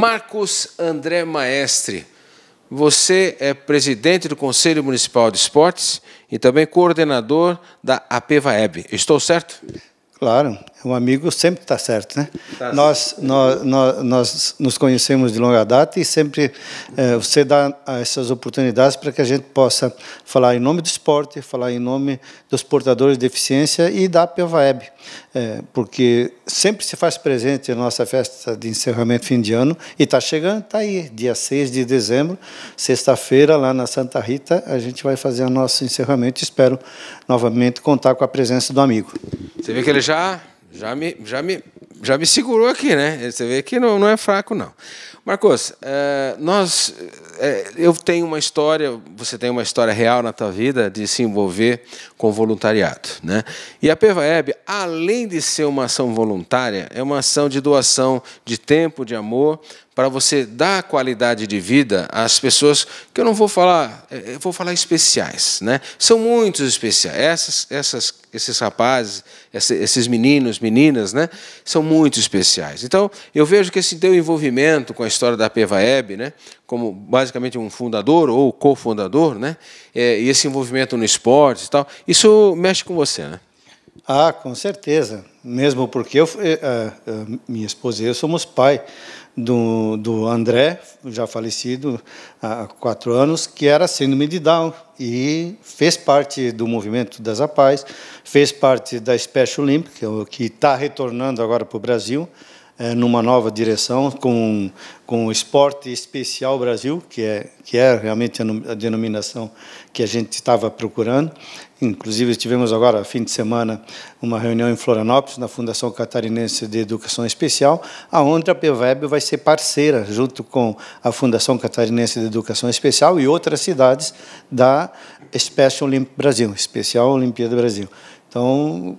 Marcos André Maestre, você é presidente do Conselho Municipal de Esportes e também coordenador da APEVAEB. Estou certo? Claro, um amigo sempre está certo, né? Tá nós nos conhecemos de longa data e sempre você dá essas oportunidades para que a gente possa falar em nome do esporte, falar em nome dos portadores de deficiência e da APEVAEB, porque sempre se faz presente a nossa festa de encerramento fim de ano e está chegando, está aí, dia 6 de dezembro, sexta-feira, lá na Santa Rita, a gente vai fazer o nosso encerramento. Espero novamente contar com a presença do amigo. Você vê que ele já me segurou aqui, né? Você vê que não é fraco, não. Marcos, eu tenho uma história, você tem uma história real na tua vida de se envolver com voluntariado, né? E a APEVAEB, além de ser uma ação voluntária, é uma ação de doação de tempo, de amor, para você dar qualidade de vida às pessoas que eu não vou falar, eu vou falar especiais, né? São muitos especiais. Esses rapazes, esses meninos, meninas, né? São muito especiais. Então, eu vejo que esse teu envolvimento com a história da APEVAEB, né? Como basicamente um fundador ou cofundador, né? E esse envolvimento no esporte e tal, isso mexe com você, né? Ah, com certeza. Mesmo porque minha esposa e eu somos pai do André, já falecido há 4 anos, que era síndrome de Down e fez parte do movimento das APAES, fez parte da Special Olympic, que está retornando agora para o Brasil, numa nova direção, com o Esporte Especial Brasil, que é realmente a denominação que a gente estava procurando. Inclusive, tivemos agora, fim de semana, uma reunião em Florianópolis, na Fundação Catarinense de Educação Especial, onde a APEVAEB vai ser parceira, junto com a Fundação Catarinense de Educação Especial e outras cidades da Special Olympic Brasil, Especial Olimpíada Brasil. Então,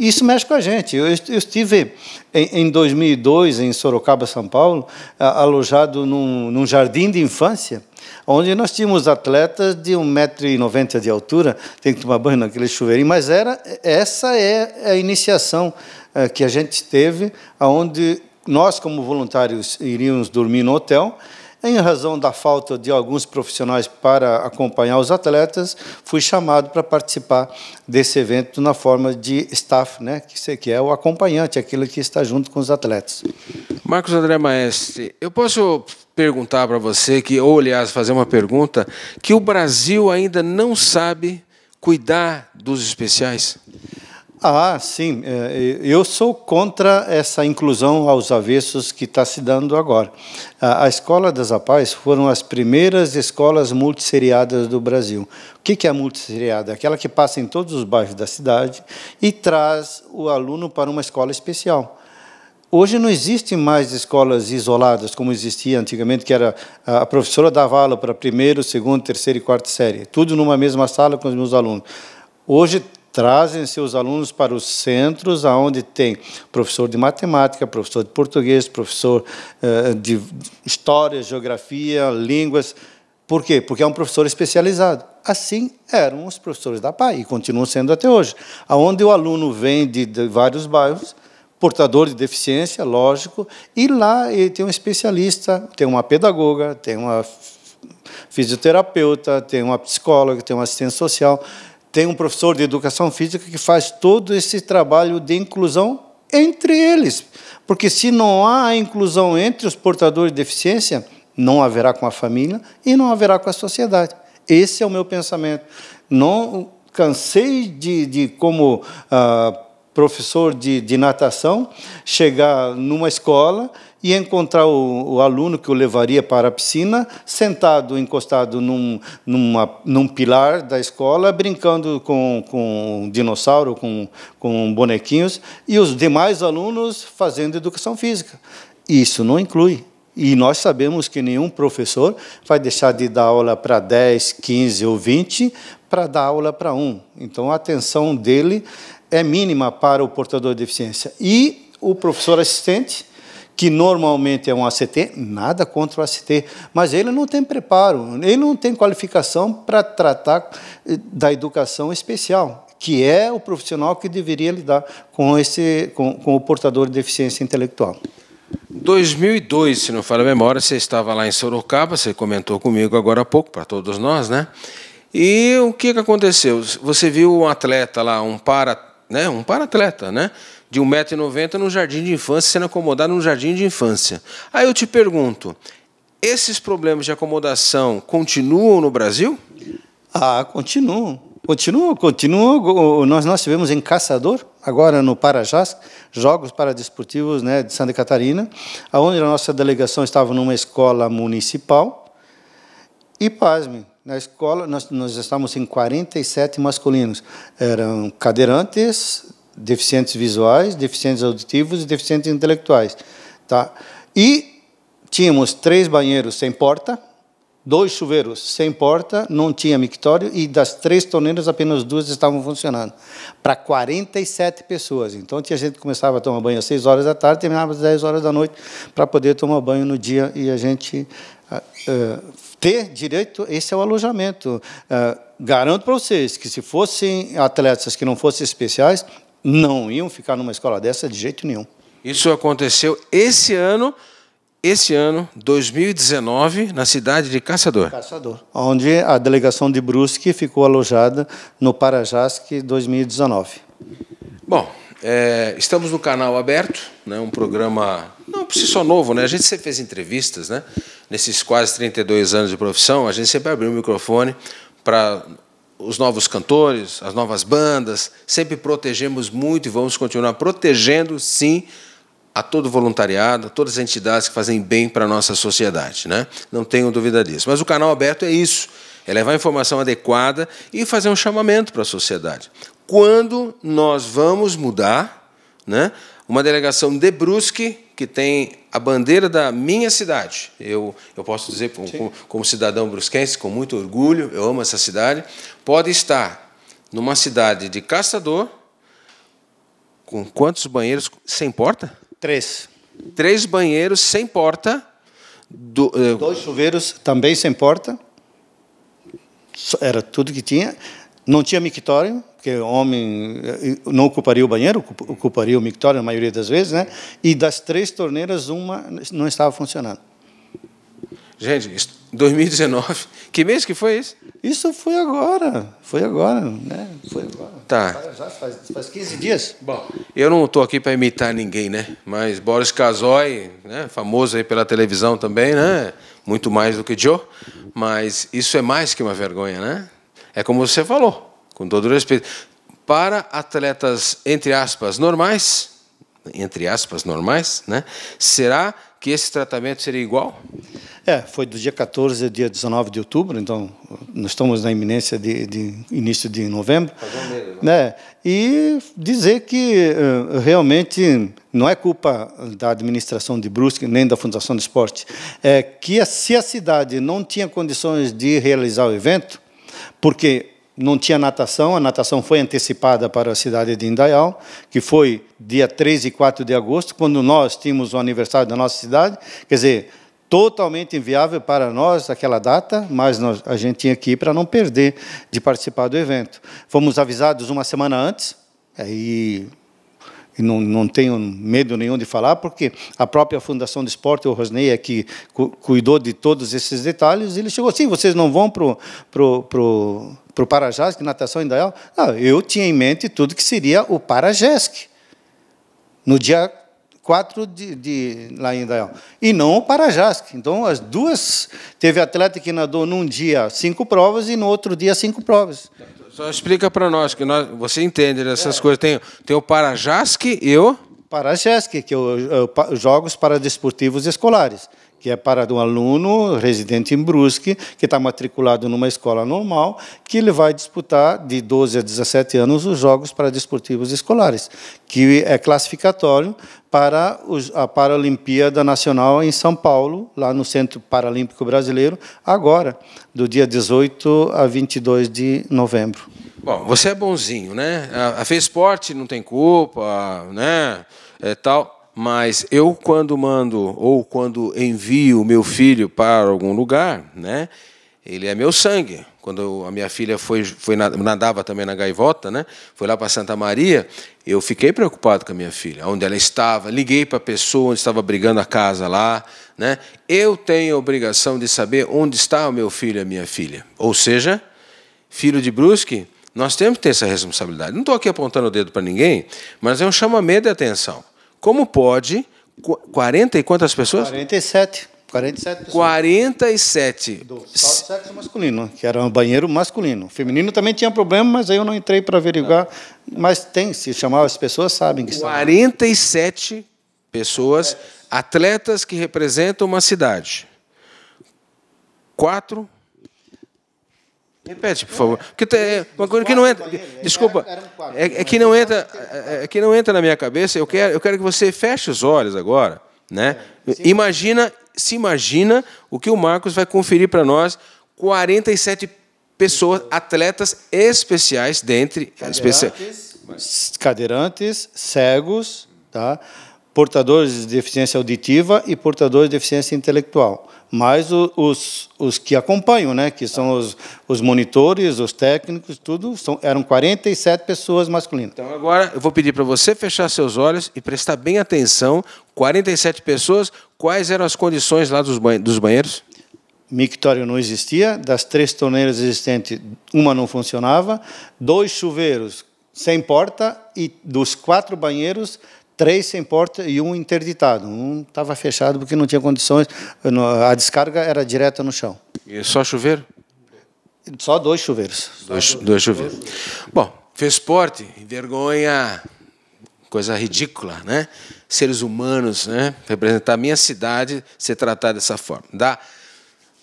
isso mexe com a gente. Eu estive em 2002, em Sorocaba, São Paulo, alojado num jardim de infância, onde nós tínhamos atletas de 1,90 m de altura, tem que tomar banho naquele chuveirinho, mas essa é a iniciação que a gente teve, onde nós, como voluntários, iríamos dormir no hotel. Em razão da falta de alguns profissionais para acompanhar os atletas, fui chamado para participar desse evento na forma de staff, né, que é o acompanhante, aquele que está junto com os atletas. Marcos André Maestre, eu posso perguntar para você, ou aliás, fazer uma pergunta, que o Brasil ainda não sabe cuidar dos especiais? Ah, sim. Eu sou contra essa inclusão aos avessos que está se dando agora. A Escola das APAES foram as primeiras escolas multisseriadas do Brasil. O que é a multisseriada? Aquela que passa em todos os bairros da cidade e traz o aluno para uma escola especial. Hoje não existem mais escolas isoladas, como existia antigamente, que era a professora dava aula para primeiro, segundo, terceiro e quarta série, tudo numa mesma sala com os meus alunos. Hoje trazem seus alunos para os centros, onde tem professor de matemática, professor de português, professor de história, geografia, línguas. Por quê? Porque é um professor especializado. Assim eram os professores da APAE e continuam sendo até hoje, onde o aluno vem de vários bairros, portador de deficiência, lógico, e lá ele tem um especialista, tem uma pedagoga, tem uma fisioterapeuta, tem uma psicóloga, tem um assistente social, tem um professor de educação física que faz todo esse trabalho de inclusão entre eles. Porque se não há a inclusão entre os portadores de deficiência, não haverá com a família e não haverá com a sociedade. Esse é o meu pensamento. Não cansei de como professor de natação, chegar numa escola e encontrar o aluno que o levaria para a piscina, sentado, encostado num pilar da escola, brincando com um dinossauro, com bonequinhos, e os demais alunos fazendo educação física. Isso não inclui. E nós sabemos que nenhum professor vai deixar de dar aula para 10, 15 ou 20 para dar aula para um. Então, a atenção dele é mínima para o portador de deficiência. E o professor assistente, que normalmente é um ACT, nada contra o ACT, mas ele não tem preparo, ele não tem qualificação para tratar da educação especial, que é o profissional que deveria lidar com o portador de deficiência intelectual. 2002, se não falha a memória, você estava lá em Sorocaba, você comentou comigo agora há pouco, para todos nós, né? E o que aconteceu? Você viu um atleta lá, um para-atleta, né? De 1,90 m no jardim de infância, sendo acomodado no jardim de infância. Aí eu te pergunto, esses problemas de acomodação continuam no Brasil? Continuam. Nós tivemos em Caçador, agora no Parajás, Jogos Paradesportivos, né, de Santa Catarina, onde a nossa delegação estava numa escola municipal. E, pasme, na escola nós estávamos em 47 masculinos. Eram cadeirantes, deficientes visuais, deficientes auditivos e deficientes intelectuais. Tá? E tínhamos 3 banheiros sem porta, 2 chuveiros sem porta, não tinha mictório, e das 3 torneiras, apenas 2 estavam funcionando, para 47 pessoas. Então, tinha gente que começava a tomar banho às 6 horas da tarde, terminava às 10 horas da noite, para poder tomar banho no dia, e a gente ter direito, esse é o alojamento. Garanto para vocês que, se fossem atletas que não fossem especiais, não iam ficar numa escola dessa de jeito nenhum. Isso aconteceu esse ano, 2019, na cidade de Caçador. Caçador, onde a delegação de Brusque ficou alojada no Parajasc 2019. Bom, estamos no canal aberto, né, um programa, não por si só novo, né? A gente sempre fez entrevistas, né? Nesses quase 32 anos de profissão, a gente sempre abriu o microfone para os novos cantores, as novas bandas, sempre protegemos muito e vamos continuar protegendo, sim, a todo voluntariado, a todas as entidades que fazem bem para a nossa sociedade, né? Não tenho dúvida disso. Mas o canal aberto é isso, é levar a informação adequada e fazer um chamamento para a sociedade. Quando nós vamos mudar, né, uma delegação de Brusque, que tem a bandeira da minha cidade, eu posso dizer, como cidadão brusquense, com muito orgulho, eu amo essa cidade, pode estar numa cidade de Caçador, com quantos banheiros sem porta? 3. 3 banheiros sem porta. 2 chuveiros também sem porta. Era tudo que tinha. Não tinha mictório, porque o homem não ocuparia o banheiro, ocuparia o mictório na maioria das vezes, né? E das 3 torneiras, uma não estava funcionando. Gente, 2019, que mês que foi isso? Isso foi agora, né? Foi agora. Tá. Já faz 15 dias. Bom, eu não estou aqui para imitar ninguém, né? Mas Boris Casoy, né? Famoso aí pela televisão também, né? Muito mais do que Joe, mas isso é mais que uma vergonha, né? É como você falou, com todo respeito. Para atletas, entre aspas, normais, né? Será que esse tratamento seria igual? Foi do dia 14 ao dia 19 de outubro, então nós estamos na iminência de início de novembro. Né? E dizer que realmente não é culpa da administração de Brusque, nem da Fundação do Esporte, é que se a cidade não tinha condições de realizar o evento, porque não tinha natação, a natação foi antecipada para a cidade de Indaial, que foi dia 3 e 4 de agosto, quando nós tínhamos o aniversário da nossa cidade, quer dizer, totalmente inviável para nós aquela data, mas a gente tinha que ir para não perder de participar do evento. Fomos avisados uma semana antes, e não tenho medo nenhum de falar, porque a própria Fundação do Esporte, o Rosnei, é que cuidou de todos esses detalhes, e ele chegou assim, vocês não vão para o Parajasc, natação em Indaial? Não, eu tinha em mente tudo que seria o Parajasc, no dia 4 lá em Indaial, e não o Parajasc. Então, as duas, teve atleta que nadou num dia 5 provas e no outro dia 5 provas. Só explica para nós, que você entende dessas coisas. Tem o Parajasc e o... Parajasc, que é os Jogos Paradesportivos Escolares, que é para um aluno residente em Brusque, que está matriculado numa escola normal, que ele vai disputar de 12 a 17 anos os Jogos Paradesportivos Escolares, que é classificatório para a Paralimpíada Nacional em São Paulo, lá no Centro Paralímpico Brasileiro, agora, do dia 18 a 22 de novembro. Bom, você é bonzinho, né? A FESPORT não tem culpa, né? Tal. Mas eu, quando mando ou quando envio o meu filho para algum lugar, né, ele é meu sangue. Quando a minha filha nadava também na gaivota, né? Foi lá para Santa Maria, eu fiquei preocupado com a minha filha, onde ela estava, liguei para a pessoa onde estava brigando a casa lá, né? Eu tenho a obrigação de saber onde está o meu filho e a minha filha. Ou seja, filho de Brusque, nós temos que ter essa responsabilidade. Não estou aqui apontando o dedo para ninguém, mas é um chamamento de atenção. Como pode 40 e quantas pessoas? 47. 47 pessoas. 47. Só do sexo masculino, que era um banheiro masculino. Feminino também tinha problema, mas aí eu não entrei para averiguar. Mas tem, se chamar as pessoas, sabem que 47 pessoas, atletas que representam uma cidade. 4. Repete, por favor. Porque é uma coisa que não entra. Desculpa, é que não entra na minha cabeça. Eu quero que você feche os olhos agora, né? Se imagina o que o Marcos vai conferir para nós. 47 pessoas, atletas especiais dentre cadeirantes, cegos, tá? Portadores de deficiência auditiva e portadores de deficiência intelectual. Mais os que acompanham, né? Que são os monitores, os técnicos, tudo. Eram 47 pessoas masculinas. Então, agora, eu vou pedir para você fechar seus olhos e prestar bem atenção. 47 pessoas, quais eram as condições lá dos banheiros? Mictório não existia. Das 3 torneiras existentes, uma não funcionava. 2 chuveiros sem porta e dos 4 banheiros, 3 sem porta e 1 interditado. Um estava fechado porque não tinha condições, a descarga era direta no chão. E só chuveiro? Só 2 chuveiros. Dois chuveiros. Bom, FESPORT, vergonha, coisa ridícula, né? Seres humanos, né? Representar a minha cidade, ser tratado dessa forma. Dá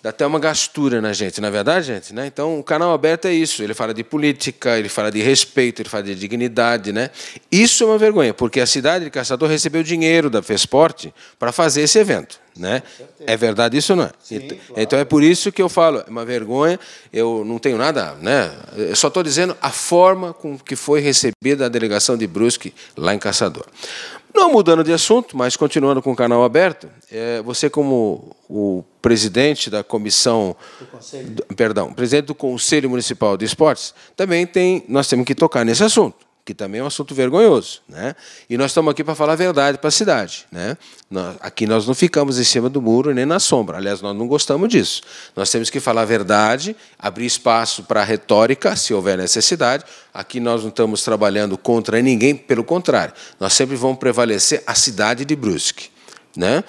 até uma gastura na gente, não é verdade, gente? Né? Então, o canal aberto é isso. Ele fala de política, ele fala de respeito, ele fala de dignidade, né? Isso é uma vergonha, porque a cidade de Caçador recebeu dinheiro da FESPORT para fazer esse evento, né? É verdade isso ou não é? Sim, claro. Então, é por isso que eu falo, é uma vergonha, eu não tenho nada, né? Eu só estou dizendo a forma com que foi recebida a delegação de Brusque lá em Caçador. Não mudando de assunto, mas continuando com o canal aberto, você como o presidente da comissão, presidente do Conselho Municipal de Esportes, também nós temos que tocar nesse assunto, que também é um assunto vergonhoso, né? E nós estamos aqui para falar a verdade para a cidade, né? Aqui nós não ficamos em cima do muro nem na sombra. Aliás, nós não gostamos disso. Nós temos que falar a verdade, abrir espaço para a retórica, se houver necessidade. Aqui nós não estamos trabalhando contra ninguém, pelo contrário. Nós sempre vamos prevalecer a cidade de Brusque, né?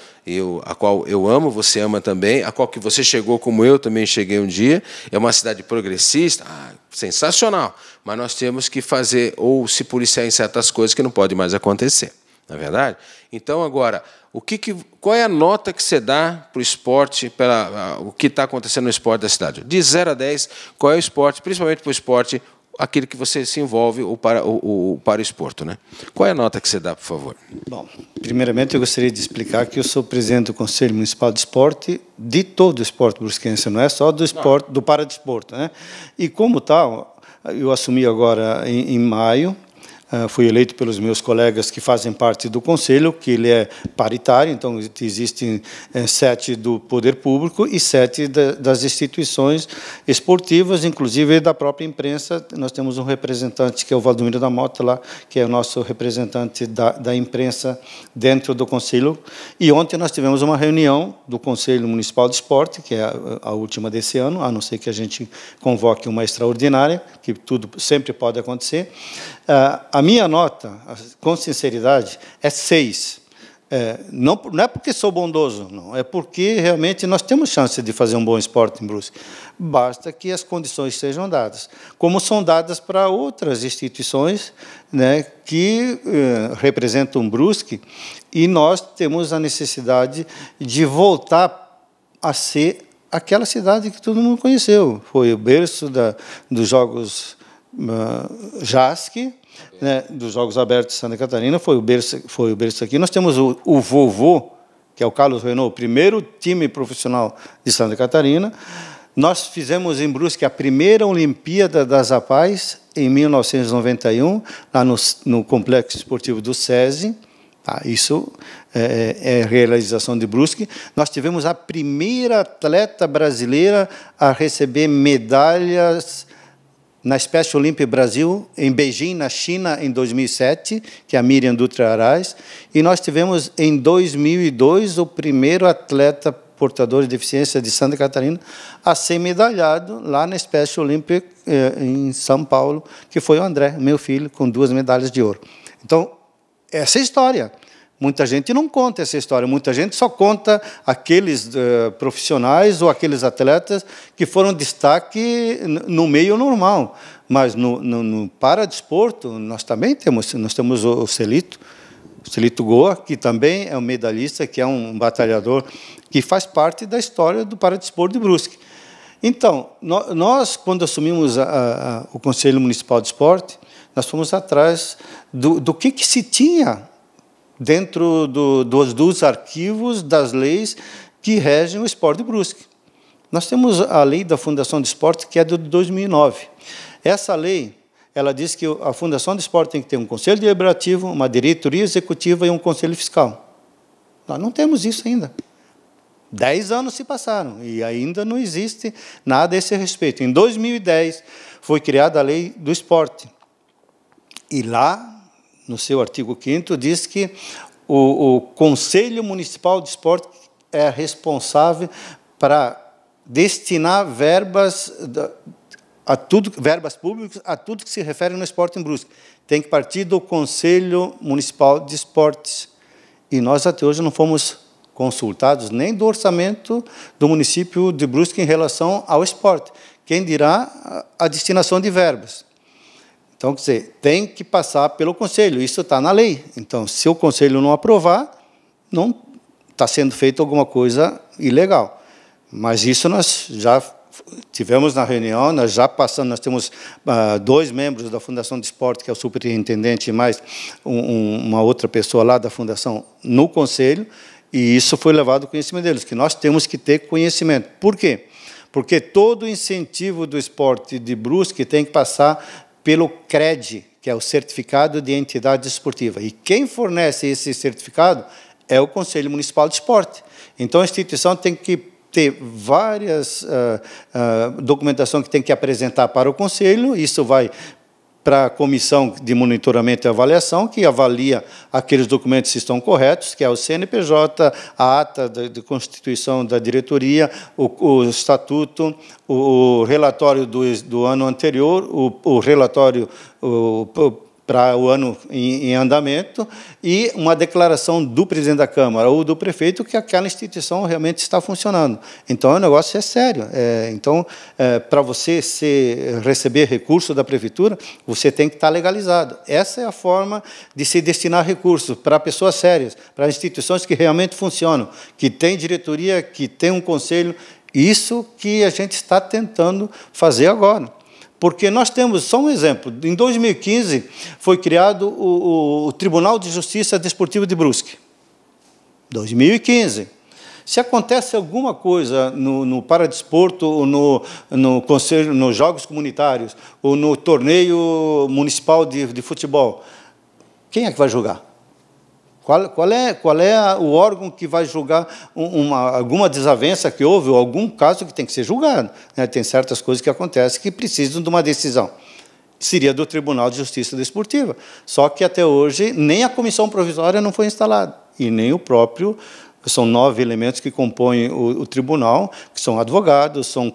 A qual eu amo, você ama também, a qual que você chegou como eu também cheguei um dia. É uma cidade progressista, sensacional, mas nós temos que fazer ou se policiar em certas coisas que não pode mais acontecer, não é verdade? Então, agora, qual é a nota que você dá para o esporte, o que está acontecendo no esporte da cidade? De 0 a 10, qual é o esporte, principalmente para o esporte, aquele que você se envolve ou para o esporte, né? Qual é a nota que você dá, por favor? Bom, primeiramente eu gostaria de explicar que eu sou presidente do Conselho Municipal de Esporte de todo o esporte brusquense, não é só do esporte, do paradesporto, né? E como tal, eu assumi agora em maio. Fui eleito pelos meus colegas que fazem parte do Conselho, que ele é paritário, então existem 7 do poder público e 7 das instituições esportivas, inclusive da própria imprensa. Nós temos um representante, que é o Valdomiro da Mota, lá, que é o nosso representante da imprensa dentro do Conselho. E ontem nós tivemos uma reunião do Conselho Municipal de Esporte, que é a última desse ano, a não ser que a gente convoque uma extraordinária, que tudo sempre pode acontecer. A minha nota, com sinceridade, é 6. Não é porque sou bondoso, não. É porque realmente nós temos chance de fazer um bom esporte em Brusque. Basta que as condições sejam dadas, como são dadas para outras instituições, né, que representam Brusque, e nós temos a necessidade de voltar a ser aquela cidade que todo mundo conheceu. Foi o berço dos Jogos JASC, né, dos Jogos Abertos de Santa Catarina, foi o berço aqui. Nós temos o vovô, que é o Carlos Renault, o primeiro time profissional de Santa Catarina. Nós fizemos em Brusque a primeira Olimpíada das Rapazes, em 1991, lá no Complexo Esportivo do SESI, Isso é realização de Brusque. Nós tivemos a primeira atleta brasileira a receber medalhas na Special Olympics Brasil, em Beijing, na China, em 2007, que é a Miriam Dutra Arraes, e nós tivemos, em 2002, o primeiro atleta portador de deficiência de Santa Catarina a ser medalhado lá na Special Olympics em São Paulo, que foi o André, meu filho, com 2 medalhas de ouro. Então, essa é a história. Muita gente não conta essa história, muita gente só conta aqueles profissionais ou aqueles atletas que foram destaque no meio normal. Mas no paradesporto, nós também temos o Celito Goa, que também é um medalhista, que é um batalhador, que faz parte da história do paradesporto de Brusque. Então, nós, quando assumimos o Conselho Municipal de Esporte, nós fomos atrás do que se tinha dentro dos arquivos das leis que regem o esporte de Brusque. Nós temos a lei da Fundação de Esporte, que é de 2009. Essa lei, ela diz que a Fundação de Esporte tem que ter um conselho deliberativo, uma diretoria executiva e um conselho fiscal. Nós não temos isso ainda. 10 anos se passaram e ainda não existe nada a esse respeito. Em 2010, foi criada a lei do esporte. E lá, no seu artigo 5º, diz que o Conselho Municipal de Esporte é responsável para destinar verbas públicas a tudo que se refere no esporte em Brusque. Tem que partir do Conselho Municipal de Esportes. E nós, até hoje, não fomos consultados nem do orçamento do município de Brusque em relação ao esporte. Quem dirá a destinação de verbas? Então, quer dizer, tem que passar pelo Conselho, isso está na lei. Então, se o Conselho não aprovar, não está sendo feito alguma coisa ilegal. Mas isso nós já tivemos na reunião, nós já passamos, nós temos 2 membros da Fundação de Esporte, que é o superintendente, e mais uma outra pessoa lá da Fundação no Conselho, e isso foi levado ao conhecimento deles, que nós temos que ter conhecimento. Por quê? Porque todo incentivo do esporte de Brusque tem que passar pelo CRED, que é o Certificado de Entidade Esportiva. E quem fornece esse certificado é o Conselho Municipal de Esporte. Então, a instituição tem que ter várias documentação que tem que apresentar para o Conselho, isso vai para a Comissão de Monitoramento e Avaliação, que avalia aqueles documentos se estão corretos, que é o CNPJ, a ata de constituição da diretoria, o estatuto, o relatório do ano anterior, o relatório para o ano em andamento e uma declaração do presidente da Câmara ou do prefeito que aquela instituição realmente está funcionando. Então, o negócio é sério. Para você receber recurso da prefeitura, você tem que estar legalizado. Essa é a forma de se destinar recursos para pessoas sérias, para instituições que realmente funcionam, que têm diretoria, que têm um conselho. Isso que a gente está tentando fazer agora. Porque nós temos, só um exemplo, em 2015 foi criado o Tribunal de Justiça Desportiva de Brusque. 2015. Se acontece alguma coisa no paradesporto, ou no conselho, nos jogos comunitários, ou no torneio municipal de futebol, quem é que vai julgar? Qual é o órgão que vai julgar alguma desavença que houve, ou algum caso que tem que ser julgado? Né? Tem certas coisas que acontecem que precisam de uma decisão. Seria do Tribunal de Justiça Desportiva. Só que, até hoje, nem a comissão provisória não foi instalada, e nem o próprio... São 9 elementos que compõem o tribunal, que são advogados, são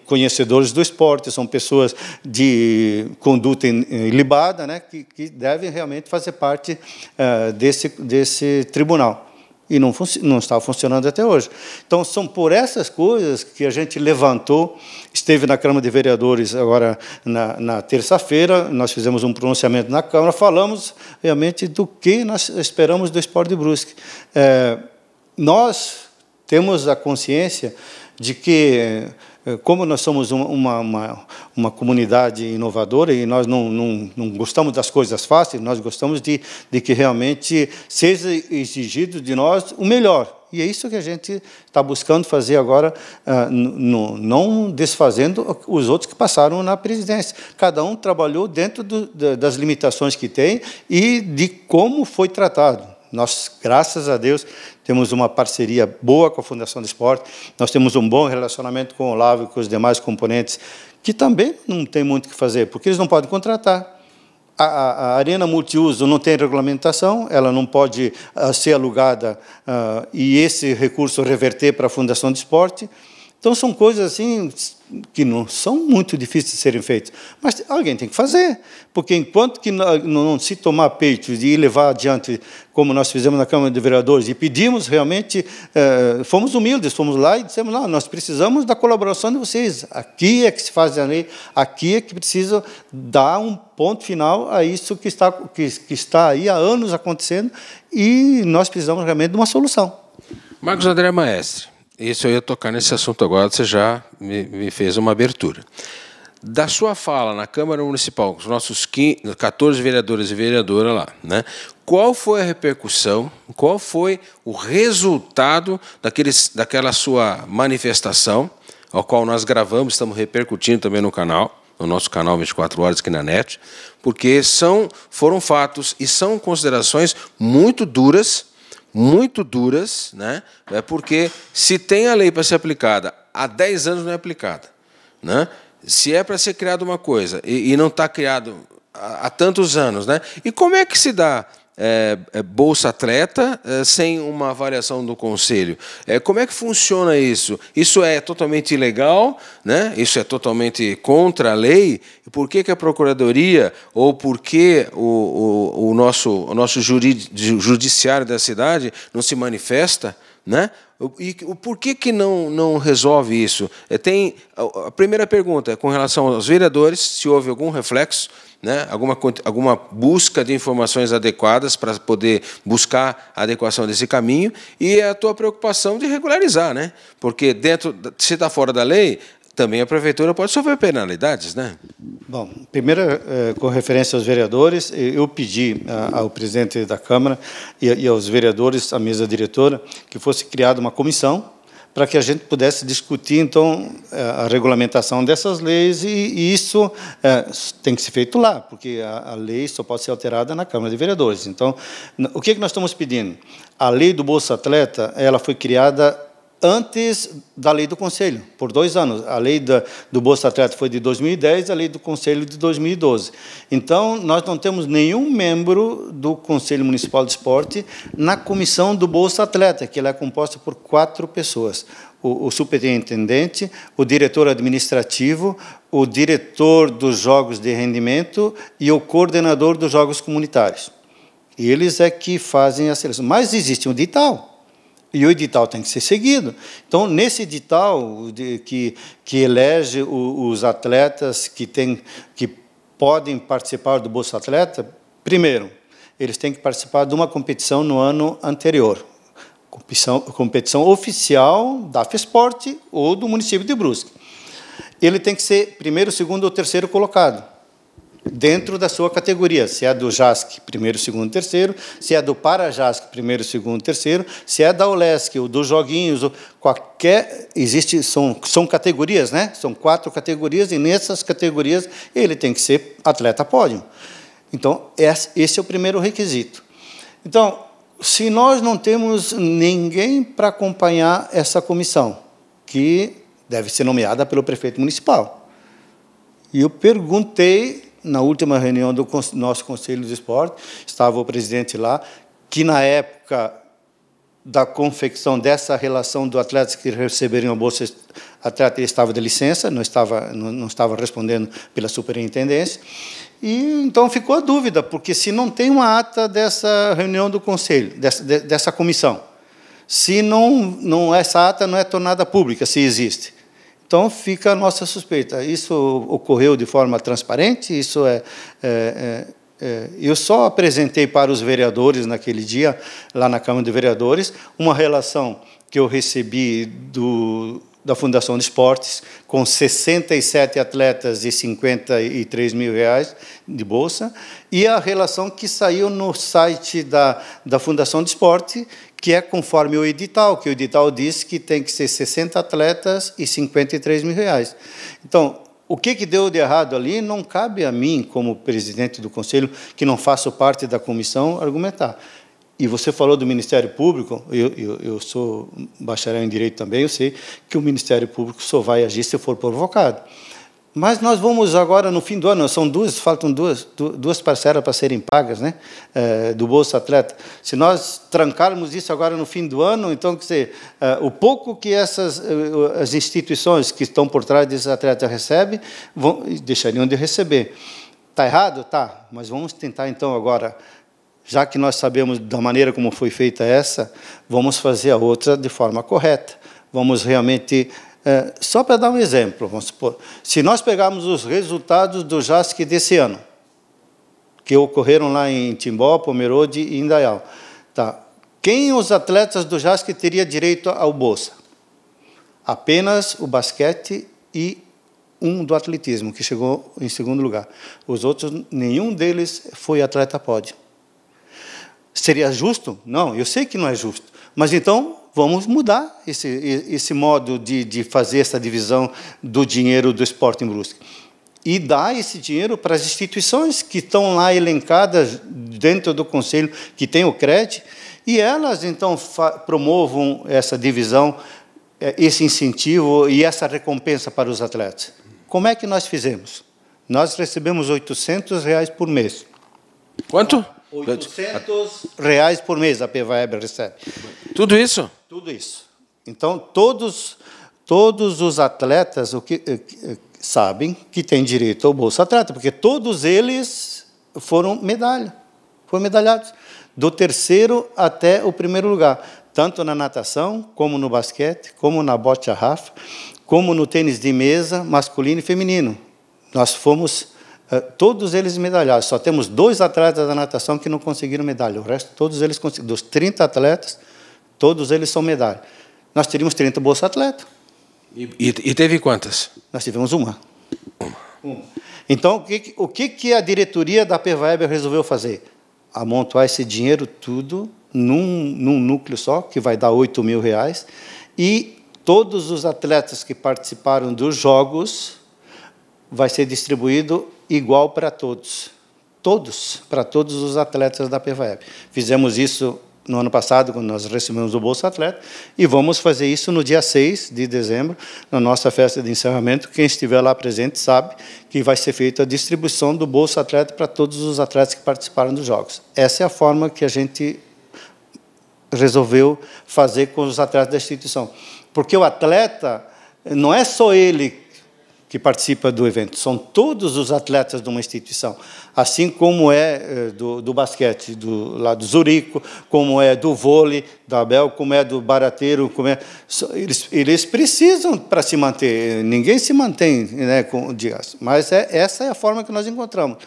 conhecedores do esporte, são pessoas de conduta ilibada, né, que devem realmente fazer parte desse tribunal. E não está funcionando até hoje. Então, são por essas coisas que a gente levantou, esteve na Câmara de Vereadores agora na terça-feira, nós fizemos um pronunciamento na Câmara, falamos realmente do que nós esperamos do esporte de Brusque. Nós temos a consciência de que, como nós somos uma comunidade inovadora e nós não gostamos das coisas fáceis, nós gostamos de que realmente seja exigido de nós o melhor. E é isso que a gente está buscando fazer agora, não desfazendo os outros que passaram na presidência. Cada um trabalhou dentro das limitações que tem e de como foi tratado. Nós, graças a Deus, temos uma parceria boa com a Fundação do Esporte, nós temos um bom relacionamento com o Olavo e com os demais componentes, que também não tem muito o que fazer, porque eles não podem contratar. A arena multiuso não tem regulamentação, ela não pode ser alugada e esse recurso reverter para a Fundação de Esporte. Então, são coisas assim que não são muito difíceis de serem feitas, mas alguém tem que fazer, porque enquanto que não se tomar peito de levar adiante, como nós fizemos na Câmara de Vereadores, e pedimos realmente, fomos humildes, fomos lá e dissemos, não, nós precisamos da colaboração de vocês, aqui é que se faz a lei, aqui é que precisa dar um ponto final a isso que está aí há anos acontecendo, e nós precisamos realmente de uma solução. Marcos André Maestre, isso eu ia tocar nesse assunto agora, você já me fez uma abertura. Da sua fala na Câmara Municipal, com os nossos 14 vereadores e vereadora lá, né? Qual foi a repercussão, qual foi o resultado daquela sua manifestação, ao qual nós gravamos, estamos repercutindo também no canal, no nosso canal 24 Horas aqui na NET, porque foram fatos e são considerações muito duras, né? Porque se tem a lei para ser aplicada, há 10 anos não é aplicada, né? Se é para ser criada uma coisa e não está criado há tantos anos, né? E como é que se dá Bolsa Atleta sem uma avaliação do Conselho? Como é que funciona isso? Isso é totalmente ilegal, né? Isso é totalmente contra a lei? Por que a Procuradoria ou por que o nosso judiciário da cidade não se manifesta, né? E por que não resolve isso? A primeira pergunta é com relação aos vereadores, se houve algum reflexo, né? Alguma busca de informações adequadas para poder buscar a adequação desse caminho, e a tua preocupação de regularizar, né? Porque se está fora da lei, também a prefeitura pode sofrer penalidades, né? Bom, primeiro, com referência aos vereadores, eu pedi ao presidente da Câmara e aos vereadores, à mesa diretora, que fosse criada uma comissão para que a gente pudesse discutir, então, a regulamentação dessas leis, e isso tem que ser feito lá, porque a lei só pode ser alterada na Câmara de Vereadores. Então, o que nós estamos pedindo? A lei do Bolsa Atleta, ela foi criada antes da lei do Conselho, por 2 anos. A lei do Bolsa Atleta foi de 2010, a lei do Conselho de 2012. Então, nós não temos nenhum membro do Conselho Municipal de Esporte na comissão do Bolsa Atleta, que ela é composta por 4 pessoas. O superintendente, o diretor administrativo, o diretor dos jogos de rendimento e o coordenador dos jogos comunitários. Eles é que fazem a seleção. Mas existe um edital. E o edital tem que ser seguido. Então, nesse edital que elege os atletas que podem participar do Bolsa Atleta, primeiro, eles têm que participar de uma competição no ano anterior. Competição oficial da FESPORT ou do município de Brusque. Ele tem que ser primeiro, segundo ou terceiro colocado, dentro da sua categoria, se é do JASC, primeiro, segundo, terceiro, se é do Parajasc, primeiro, segundo, terceiro, se é da OLESC, ou dos joguinhos, ou são categorias, né? São 4 categorias, e nessas categorias ele tem que ser atleta pódio. Então, esse é o primeiro requisito. Então, se nós não temos ninguém para acompanhar essa comissão, que deve ser nomeada pelo prefeito municipal, e eu perguntei, na última reunião do nosso Conselho de Esporte, estava o presidente lá, que na época da confecção dessa relação do atletas que receberiam a Bolsa Atleta, ele estava de licença, não estava respondendo pela superintendência, e então ficou a dúvida, porque se não tem uma ata dessa reunião do Conselho, dessa comissão, se essa ata não é tornada pública, se existe, então, fica a nossa suspeita. Isso ocorreu de forma transparente? Eu só apresentei para os vereadores, naquele dia, lá na Câmara de Vereadores, uma relação que eu recebi da Fundação de Esportes, com 67 atletas e R$53 mil de bolsa, e a relação que saiu no site da Fundação de Esporte, que é conforme o edital, que o edital diz que tem que ser 60 atletas e R$53 mil. Então, o que deu de errado ali, não cabe a mim, como presidente do Conselho, que não faço parte da comissão, argumentar. E você falou do Ministério Público, eu sou bacharel em Direito também, eu sei que o Ministério Público só vai agir se for provocado. Mas nós vamos agora, no fim do ano, faltam duas parcelas para serem pagas, né, do Bolsa Atleta. Se nós trancarmos isso agora no fim do ano, então, quer dizer, o pouco que as instituições que estão por trás desses atletas recebem, deixariam de receber. Está errado? Tá, mas vamos tentar, então, agora, já que nós sabemos da maneira como foi feita essa, vamos fazer a outra de forma correta. Vamos realmente... só para dar um exemplo, vamos supor, se nós pegarmos os resultados do JASC desse ano, que ocorreram lá em Timbó, Pomerode e Indaial, tá? Quem os atletas do JASC teria direito ao Bolsa? Apenas o basquete e um do atletismo, que chegou em segundo lugar. Os outros, nenhum deles foi atleta pódio. Seria justo? Não, eu sei que não é justo, mas então... vamos mudar esse modo de fazer essa divisão do dinheiro do Sporting Brusque. E dar esse dinheiro para as instituições que estão lá elencadas dentro do Conselho, que tem o CRED, e elas, então, promovam essa divisão, esse incentivo e essa recompensa para os atletas. Como é que nós fizemos? Nós recebemos R$800 por mês. Quanto? R$800 por mês a PVAEB recebe. Tudo isso? Tudo isso. Então, todos os atletas sabem que têm direito ao Bolsa Atleta, porque todos eles foram medalhados, do terceiro até o primeiro lugar, tanto na natação, como no basquete, como na bote a Rafa, como no tênis de mesa, masculino e feminino. Nós fomos... todos eles medalhados. Só temos 2 atletas da natação que não conseguiram medalha. O resto, todos eles conseguiram. Dos 30 atletas, todos eles são medalha. Nós teríamos 30 Bolsa Atleta. E teve quantas? Nós tivemos uma. Então, o que a diretoria da PVAEB resolveu fazer? Amontoar esse dinheiro tudo num núcleo só, que vai dar R$8.000, e todos os atletas que participaram dos jogos vai ser distribuído igual para todos. Para todos os atletas da PVAEB. Fizemos isso no ano passado, quando nós recebemos o Bolsa Atleta, e vamos fazer isso no dia 6 de dezembro, na nossa festa de encerramento. Quem estiver lá presente sabe que vai ser feita a distribuição do Bolsa Atleta para todos os atletas que participaram dos Jogos. Essa é a forma que a gente resolveu fazer com os atletas da instituição. Porque o atleta, não é só ele que participa do evento, são todos os atletas de uma instituição, assim como é do basquete, lá do Zurico, como é do vôlei, da Abel, como é do barateiro, eles precisam para se manter, ninguém se mantém, né, mas essa é a forma que nós encontramos.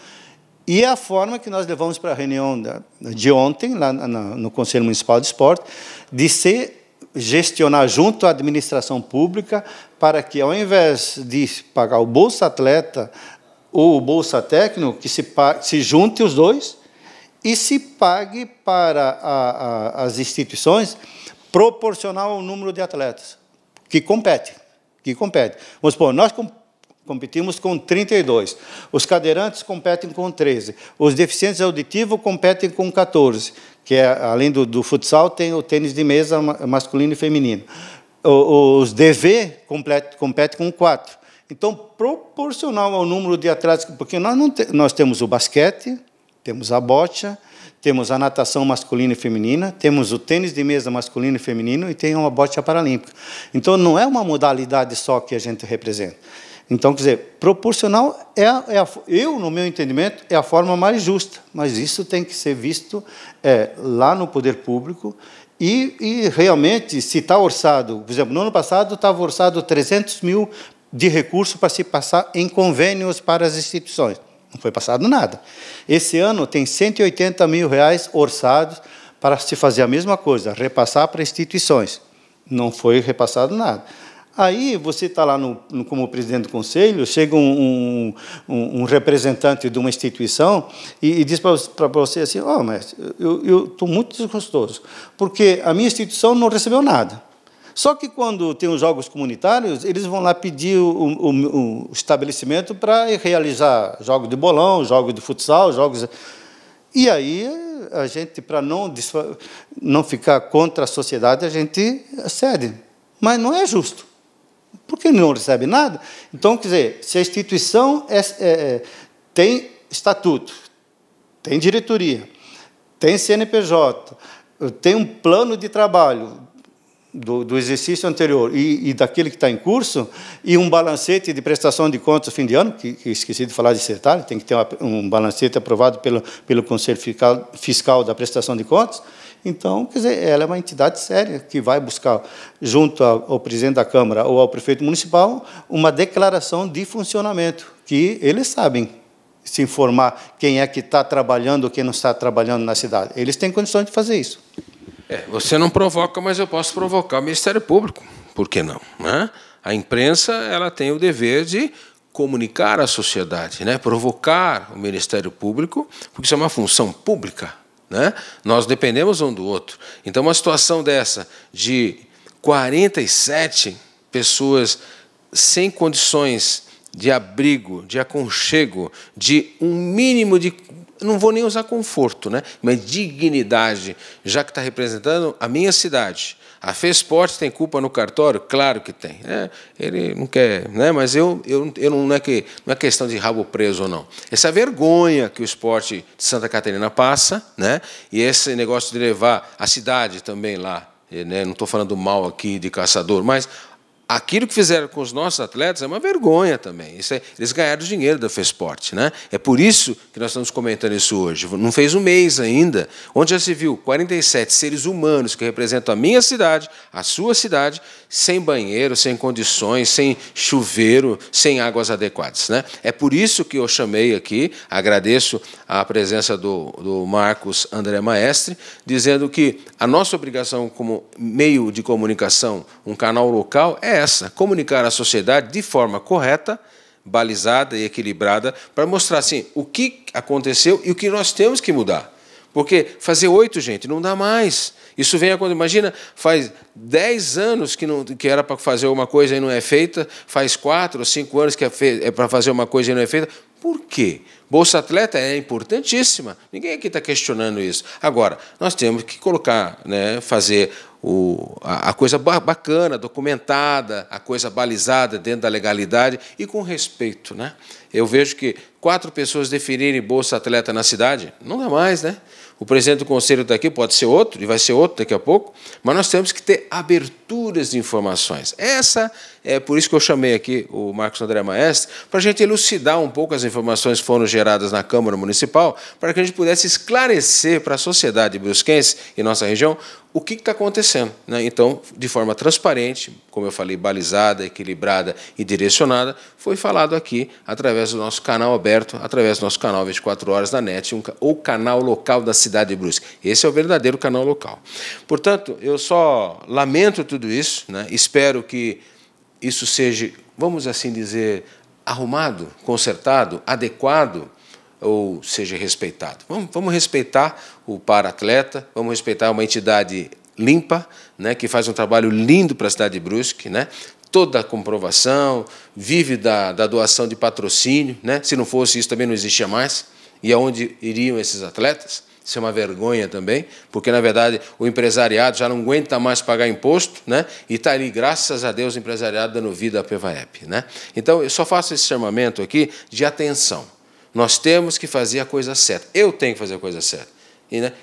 E é a forma que nós levamos para a reunião de ontem, lá no Conselho Municipal de Esporte, de gestionar junto à administração pública para que, ao invés de pagar o Bolsa Atleta ou o Bolsa Técnico, que se junte os dois e se pague para as instituições proporcional ao número de atletas que competem. Vamos supor, nós competimos com 32, os cadeirantes competem com 13, os deficientes auditivos competem com 14, que além do futsal, tem o tênis de mesa masculino e feminino. Os DV competem com 4. Então, proporcional ao número de atletas, porque nós temos o basquete, temos a bocha, temos a natação masculina e feminina, temos o tênis de mesa masculino e feminino e tem uma bocha paralímpica. Então, não é uma modalidade só que a gente representa. Então, quer dizer, proporcional no meu entendimento, é a forma mais justa, mas isso tem que ser visto lá no poder público e realmente, se está orçado, por exemplo, no ano passado estava orçado 300 mil de recursos para se passar em convênios para as instituições. Não foi passado nada. Esse ano tem 180 mil reais orçados para se fazer a mesma coisa, repassar para instituições. Não foi repassado nada. Aí você está lá como presidente do conselho, chega um representante de uma instituição e diz para você assim, mas eu estou muito desgostoso, porque a minha instituição não recebeu nada. Só que quando tem os jogos comunitários, eles vão lá pedir o estabelecimento para realizar jogos de bolão, jogos de futsal, jogos... E aí a gente, para não ficar contra a sociedade, a gente cede. Mas não é justo. Porque não recebe nada. Então, quer dizer, se a instituição tem estatuto, tem diretoria, tem CNPJ, tem um plano de trabalho do exercício anterior e daquele que está em curso, e um balancete de prestação de contas fim de ano, que esqueci de falar de detalhe, tem que ter um balancete aprovado pelo Conselho Fiscal da Prestação de Contas. Então, quer dizer, ela é uma entidade séria que vai buscar, junto ao presidente da Câmara ou ao prefeito municipal, uma declaração de funcionamento, que eles sabem se informar quem é que está trabalhando ou quem não está trabalhando na cidade. Eles têm condições de fazer isso. Você não provoca, mas eu posso provocar o Ministério Público. Por que não? Né? A imprensa ela tem o dever de comunicar à sociedade, né? Provocar o Ministério Público, porque isso é uma função pública. Né? Nós dependemos um do outro. Então, uma situação dessa de 47 pessoas sem condições de abrigo, de aconchego, de um mínimo de... Não vou nem usar conforto, né? Mas dignidade, já que está representando a minha cidade. A FESPORT tem culpa no cartório? Claro que tem. Ele não quer, né? Mas não é questão de rabo preso ou não. Essa vergonha que o esporte de Santa Catarina passa, né? E esse negócio de levar a cidade também lá, né? Não estou falando mal aqui de caçador, mas aquilo que fizeram com os nossos atletas é uma vergonha também. Eles ganharam dinheiro da FESPORT, né? É por isso que nós estamos comentando isso hoje. Não fez um mês ainda, onde já se viu 47 seres humanos que representam a minha cidade, a sua cidade, sem banheiro, sem condições, sem chuveiro, sem águas adequadas, né? É por isso que eu chamei aqui, agradeço a presença do Marcos André Maestre, dizendo que a nossa obrigação como meio de comunicação, um canal local, é essa, comunicar à sociedade de forma correta, balizada e equilibrada, para mostrar assim, o que aconteceu e o que nós temos que mudar. Porque fazer 8, gente, não dá mais. Isso vem a quando, imagina, faz 10 anos que era para fazer uma coisa e não é feita, faz 4 ou 5 anos que é para fazer uma coisa e não é feita. Por quê? Bolsa Atleta é importantíssima. Ninguém aqui está questionando isso. Agora, nós temos que colocar, né, fazer a coisa bacana, documentada, a coisa balizada dentro da legalidade e com respeito, né? Eu vejo que 4 pessoas definirem Bolsa Atleta na cidade, não dá mais, né? O presidente do conselho está aqui, pode ser outro, e vai ser outro daqui a pouco, mas nós temos que ter aberturas de informações. Essa é por isso que eu chamei aqui o Marcos André Maestre, para a gente elucidar um pouco as informações que foram geradas na Câmara Municipal, para que a gente pudesse esclarecer para a sociedade brusquense e nossa região o que está acontecendo, né? Então, de forma transparente, como eu falei, balizada, equilibrada e direcionada, foi falado aqui através do nosso canal aberto, através do nosso canal 24 horas da NET, ou canal local da cidade de Brusque. Esse é o verdadeiro canal local. Portanto, eu só lamento tudo isso, né? Espero que isso seja, vamos assim dizer, arrumado, consertado, adequado, ou seja respeitado. Vamos respeitar o para-atleta, vamos respeitar uma entidade limpa, né, que faz um trabalho lindo para a cidade de Brusque, né, toda a comprovação, vive da doação de patrocínio, né, se não fosse isso também não existia mais, e aonde iriam esses atletas? Isso é uma vergonha também, porque, na verdade, o empresariado já não aguenta mais pagar imposto, né, e está ali, graças a Deus, o empresariado dando vida à PEVAEP, né. Então, eu só faço esse chamamento aqui de atenção. Nós temos que fazer a coisa certa. Eu tenho que fazer a coisa certa.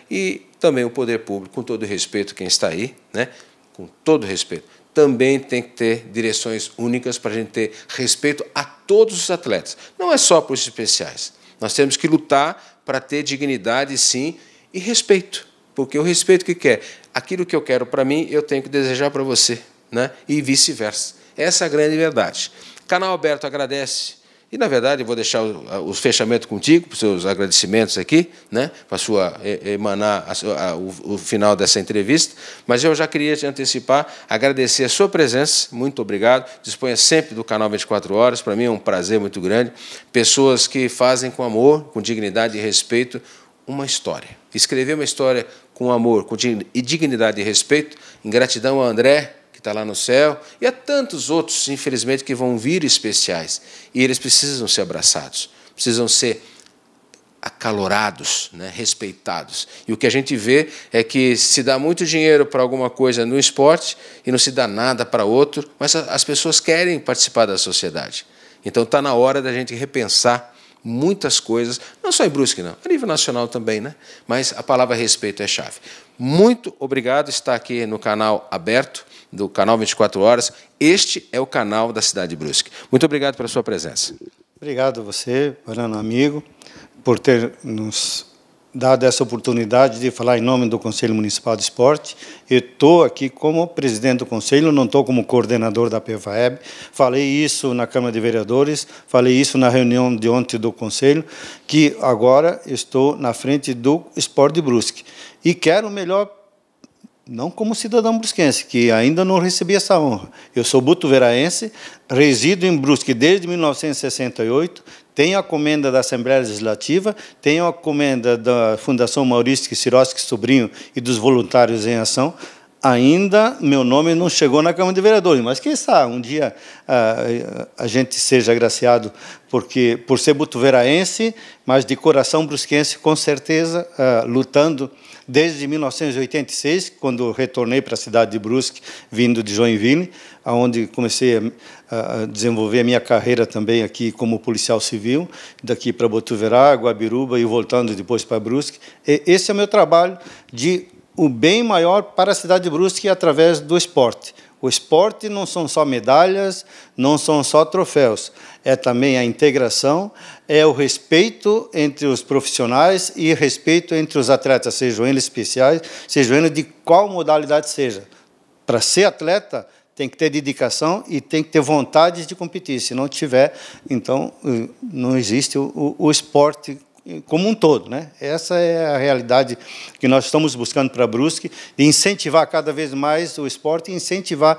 E também o poder público, com todo respeito quem está aí, né, com todo respeito, também tem que ter direções únicas para a gente ter respeito a todos os atletas. Não é só para os especiais. Nós temos que lutar para ter dignidade, sim, e respeito. Porque o respeito que quer, aquilo que eu quero para mim, eu tenho que desejar para você, né, e vice-versa. Essa é a grande verdade. Canal Aberto agradece. E, na verdade, eu vou deixar o fechamento contigo, para os seus agradecimentos aqui, né, para emanar o final dessa entrevista. Mas eu já queria te antecipar, agradecer a sua presença, muito obrigado. Disponha sempre do canal 24 horas, para mim é um prazer muito grande. Pessoas que fazem com amor, com dignidade e respeito, uma história. Escrever uma história com amor, com dignidade e respeito, em gratidão a André, está lá no céu, e há tantos outros, infelizmente, que vão vir especiais. E eles precisam ser abraçados, precisam ser acalorados, né, respeitados. E o que a gente vê é que se dá muito dinheiro para alguma coisa no esporte e não se dá nada para outro, mas as pessoas querem participar da sociedade. Então está na hora da gente repensar muitas coisas, não só em Brusque, não, a nível nacional também, né? Mas a palavra respeito é chave. Muito obrigado por estar aqui no canal aberto, do canal 24 Horas. Este é o canal da cidade de Brusque. Muito obrigado pela sua presença. Obrigado a você, Varano amigo, por ter nos dado essa oportunidade de falar em nome do Conselho Municipal de Esporte. Eu estou aqui como presidente do Conselho, não estou como coordenador da PEVAEB. Falei isso na Câmara de Vereadores, falei isso na reunião de ontem do Conselho, que agora estou na frente do Esporte de Brusque. E quero o melhor, não como cidadão brusquense, que ainda não recebi essa honra. Eu sou butuveraense, resido em Brusque desde 1968, tenho a comenda da Assembleia Legislativa, tenho a comenda da Fundação Maurício Sirotsky Sobrinho e dos Voluntários em Ação. Ainda meu nome não chegou na Câmara de Vereadores, mas quem sabe um dia a gente seja agraciado por ser butuveraense, mas de coração brusquense, com certeza, lutando desde 1986, quando retornei para a cidade de Brusque, vindo de Joinville, onde comecei a desenvolver a minha carreira também aqui como policial civil, daqui para Botuverá, Guabiruba e voltando depois para Brusque. Esse é o meu trabalho de o bem maior para a cidade de Brusque através do esporte. O esporte não são só medalhas, não são só troféus, é também a integração, é o respeito entre os profissionais e respeito entre os atletas, sejam eles especiais, sejam eles de qual modalidade seja. Para ser atleta, tem que ter dedicação e tem que ter vontade de competir. Se não tiver, então não existe o esporte como um todo, né? Essa é a realidade que nós estamos buscando para Brusque, de incentivar cada vez mais o esporte e incentivar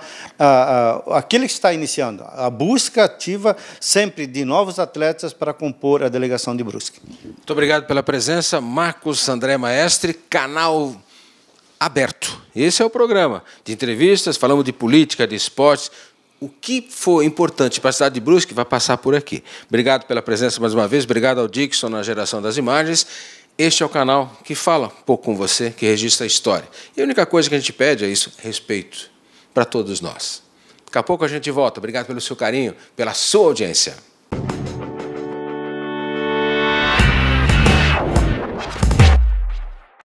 aquele que está iniciando, a busca ativa sempre de novos atletas para compor a delegação de Brusque. Muito obrigado pela presença, Marcos André Maestre, canal aberto. Esse é o programa de entrevistas, falamos de política, de esportes. O que for importante para a cidade de Brusque vai passar por aqui. Obrigado pela presença mais uma vez, obrigado ao Dixon na geração das imagens. Este é o canal que fala um pouco com você, que registra a história. E a única coisa que a gente pede é isso, respeito para todos nós. Daqui a pouco a gente volta. Obrigado pelo seu carinho, pela sua audiência.